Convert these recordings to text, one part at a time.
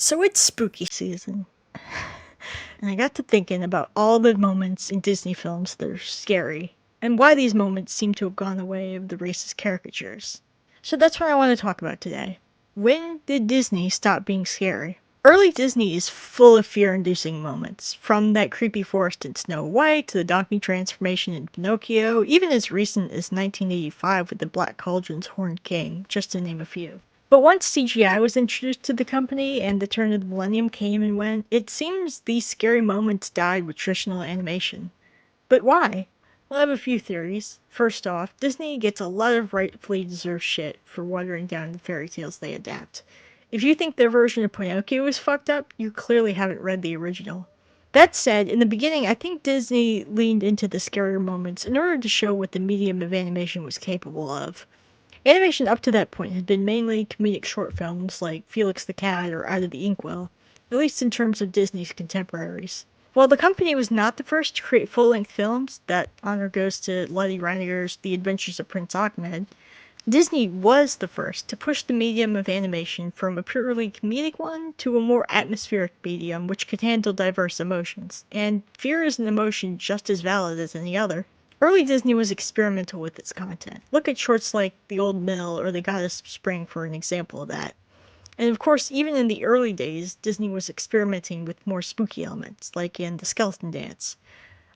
So it's spooky season, and I got to thinking about all the moments in Disney films that are scary, and why these moments seem to have gone the way of the racist caricatures. So that's what I want to talk about today. When did Disney stop being scary? Early Disney is full of fear-inducing moments, from that creepy forest in Snow White to the donkey transformation in Pinocchio, even as recent as 1985 with the Black Cauldron's Horned King, just to name a few. But once CGI was introduced to the company and the turn of the millennium came and went, it seems these scary moments died with traditional animation. But why? Well, I have a few theories. First off, Disney gets a lot of rightfully deserved shit for watering down the fairy tales they adapt. If you think their version of Pinocchio is fucked up, you clearly haven't read the original. That said, in the beginning, I think Disney leaned into the scarier moments in order to show what the medium of animation was capable of. Animation up to that point had been mainly comedic short films like Felix the Cat or Out of the Inkwell, at least in terms of Disney's contemporaries. While the company was not the first to create full-length films, that honor goes to Letty Reiniger's The Adventures of Prince Ahmed, Disney was the first to push the medium of animation from a purely comedic one to a more atmospheric medium which could handle diverse emotions. And fear is an emotion just as valid as any other. Early Disney was experimental with its content. Look at shorts like The Old Mill or The Goddess of Spring for an example of that. And of course, even in the early days, Disney was experimenting with more spooky elements, like in The Skeleton Dance.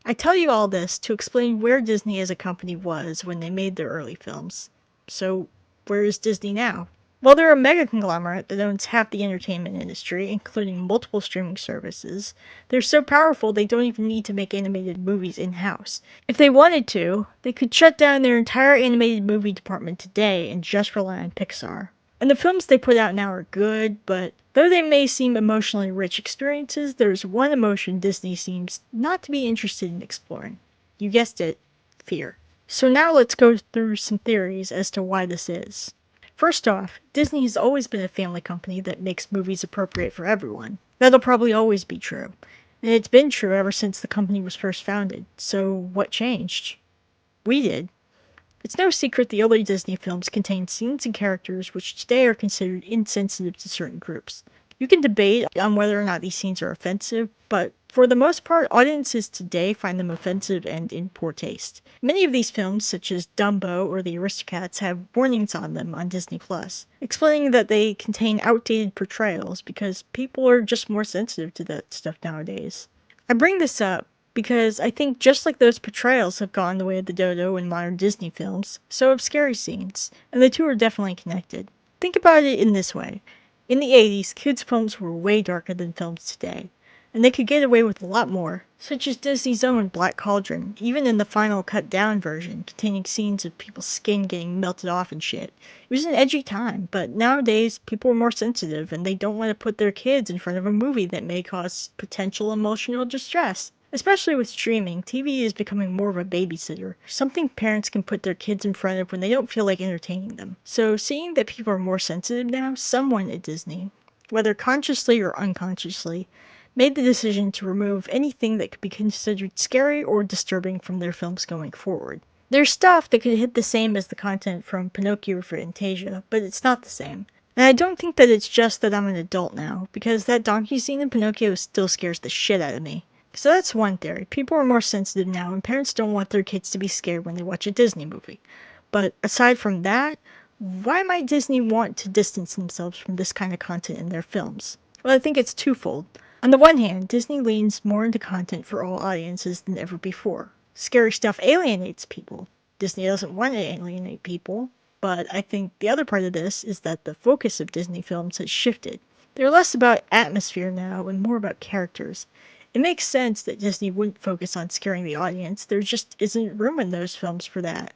I tell you all this to explain where Disney as a company was when they made their early films. So, where is Disney now? Well, they're a mega conglomerate that owns half the entertainment industry, including multiple streaming services. They're so powerful they don't even need to make animated movies in-house. If they wanted to, they could shut down their entire animated movie department today and just rely on Pixar. And the films they put out now are good, but though they may seem emotionally rich experiences, there's one emotion Disney seems not to be interested in exploring. You guessed it, fear. So now let's go through some theories as to why this is. First off, Disney has always been a family company that makes movies appropriate for everyone. That'll probably always be true. And it's been true ever since the company was first founded. So what changed? We did. It's no secret the early Disney films contained scenes and characters which today are considered insensitive to certain groups. You can debate on whether or not these scenes are offensive, but for the most part, audiences today find them offensive and in poor taste. Many of these films, such as Dumbo or The Aristocats, have warnings on them on Disney Plus, explaining that they contain outdated portrayals because people are just more sensitive to that stuff nowadays. I bring this up because I think just like those portrayals have gone the way of the dodo in modern Disney films, so have scary scenes, and the two are definitely connected. Think about it in this way. In the 80s, kids' films were way darker than films today, and they could get away with a lot more, such as Disney's own Black Cauldron, even in the final cut down version, containing scenes of people's skin getting melted off and shit. It was an edgy time, but nowadays people are more sensitive and they don't want to put their kids in front of a movie that may cause potential emotional distress. Especially with streaming, TV is becoming more of a babysitter, something parents can put their kids in front of when they don't feel like entertaining them. So seeing that people are more sensitive now, someone at Disney, whether consciously or unconsciously, made the decision to remove anything that could be considered scary or disturbing from their films going forward. There's stuff that could hit the same as the content from Pinocchio or Fantasia, but it's not the same. And I don't think that it's just that I'm an adult now, because that donkey scene in Pinocchio still scares the shit out of me. So that's one theory. People are more sensitive now, and parents don't want their kids to be scared when they watch a Disney movie. But aside from that, why might Disney want to distance themselves from this kind of content in their films? Well, I think it's twofold. On the one hand, Disney leans more into content for all audiences than ever before. Scary stuff alienates people. Disney doesn't want to alienate people, but I think the other part of this is that the focus of Disney films has shifted. They're less about atmosphere now and more about characters. It makes sense that Disney wouldn't focus on scaring the audience, there just isn't room in those films for that.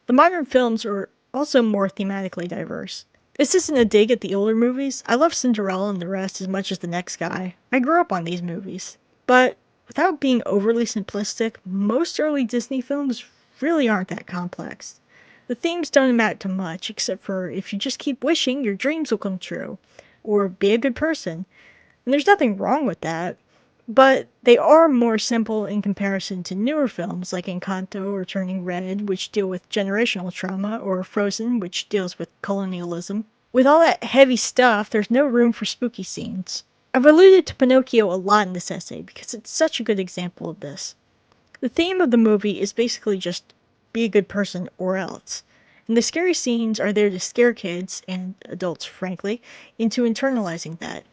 The modern films are also more thematically diverse. This isn't a dig at the older movies. I love Cinderella and the rest as much as the next guy. I grew up on these movies. But without being overly simplistic, most early Disney films really aren't that complex. The themes don't amount to much, except for if you just keep wishing, your dreams will come true. Or be a good person. And there's nothing wrong with that. But they are more simple in comparison to newer films like Encanto or Turning Red, which deal with generational trauma, or Frozen, which deals with colonialism. With all that heavy stuff, there's no room for spooky scenes. I've alluded to Pinocchio a lot in this essay because it's such a good example of this. The theme of the movie is basically just be a good person or else. And the scary scenes are there to scare kids, and adults frankly, into internalizing that.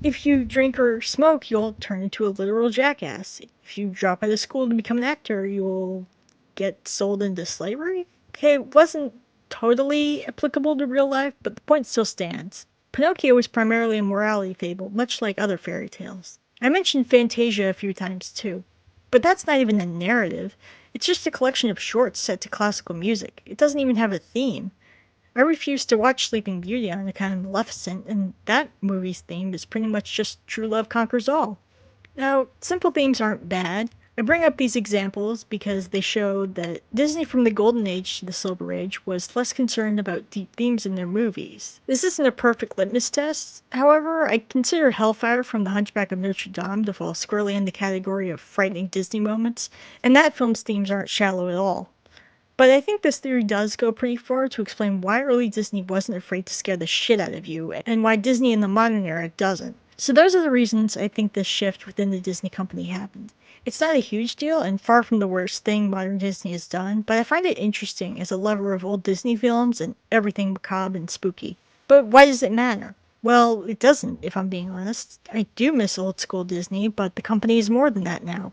If you drink or smoke, you'll turn into a literal jackass. If you drop out of school to become an actor, you'll get sold into slavery. Okay, it wasn't totally applicable to real life, but the point still stands. Pinocchio is primarily a morality fable, much like other fairy tales. I mentioned Fantasia a few times too, but that's not even a narrative. It's just a collection of shorts set to classical music. It doesn't even have a theme. I refuse to watch Sleeping Beauty on account of Maleficent, and that movie's theme is pretty much just true love conquers all. Now, simple themes aren't bad. I bring up these examples because they show that Disney from the Golden Age to the Silver Age was less concerned about deep themes in their movies. This isn't a perfect litmus test. However, I consider Hellfire from The Hunchback of Notre Dame to fall squarely in the category of frightening Disney moments, and that film's themes aren't shallow at all. But I think this theory does go pretty far to explain why early Disney wasn't afraid to scare the shit out of you, and why Disney in the modern era doesn't. So those are the reasons I think this shift within the Disney company happened. It's not a huge deal and far from the worst thing modern Disney has done, but I find it interesting as a lover of old Disney films and everything macabre and spooky. But why does it matter? Well, it doesn't, if I'm being honest. I do miss old school Disney, but the company is more than that now.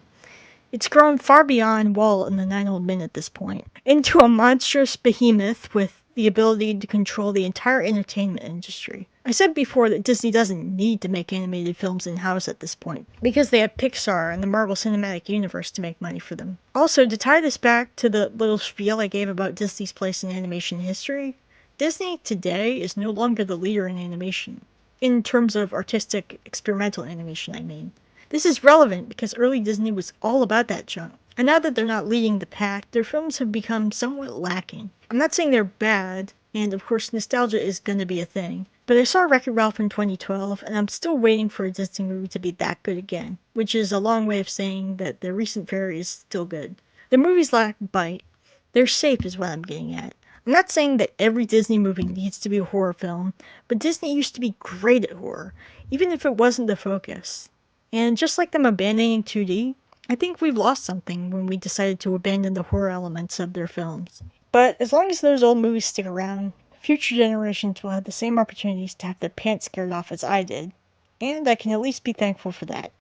It's grown far beyond Walt and the Nine Old Men at this point, into a monstrous behemoth with the ability to control the entire entertainment industry. I said before that Disney doesn't need to make animated films in-house at this point, because they have Pixar and the Marvel Cinematic Universe to make money for them. Also, to tie this back to the little spiel I gave about Disney's place in animation history, Disney today is no longer the leader in animation. In terms of artistic, experimental animation, I mean. This is relevant because early Disney was all about that junk. And now that they're not leading the pack, their films have become somewhat lacking. I'm not saying they're bad, and of course nostalgia is going to be a thing, but I saw Wreck-It Ralph in 2012, and I'm still waiting for a Disney movie to be that good again, which is a long way of saying that the recent fairy is still good. The movies lack bite. They're safe is what I'm getting at. I'm not saying that every Disney movie needs to be a horror film, but Disney used to be great at horror, even if it wasn't the focus. And just like them abandoning 2D, I think we've lost something when we decided to abandon the horror elements of their films. But as long as those old movies stick around, future generations will have the same opportunities to have their pants scared off as I did, and I can at least be thankful for that.